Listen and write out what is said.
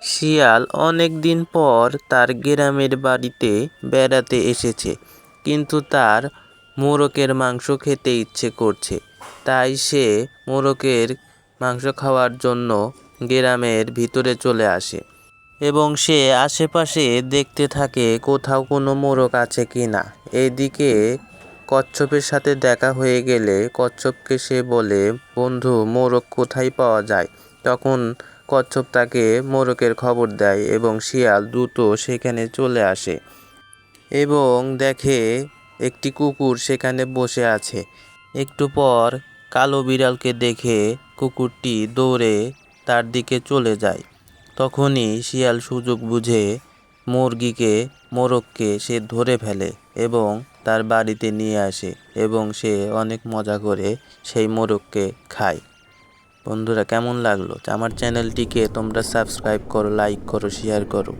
শিয়াল অনেক দিন পর তার গ্রামের বাড়িতে বেড়াতে এসেছে, কিন্তু তার মোরগের মাংস খেতে ইচ্ছে করছে। তাই সে মোরগের মাংস খাওয়ার জন্য গ্রামের ভিতরে চলে আসে এবং সে আশেপাশে দেখতে থাকে কোথাও কোনো মোরগ আছে কিনা। এইদিকে কচ্ছপের সাথে দেখা হয়ে গেলে কচ্ছপকে সে বলে, বন্ধু, মোরগ কোথায় পাওয়া যায়? তখন কচ্ছপ তাকে মোরগের খবর দেয় এবং শিয়াল দ্রুত সেখানে চলে আসে এবং দেখে একটি কুকুর সেখানে বসে আছে। একটু পর কালো বিড়ালকে দেখে কুকুরটি দৌড়ে তার দিকে চলে যায়। তখনই শিয়াল সুযোগ বুঝে মোরগকে সে ধরে ফেলে এবং তার বাড়িতে নিয়ে আসে এবং সে অনেক মজা করে সেই মোরগকে খায়। বন্ধুরা, কেমন লাগলো? আমার চ্যানেলটিকে তোমরা সাবস্ক্রাইব করো, লাইক করো, শেয়ার করো।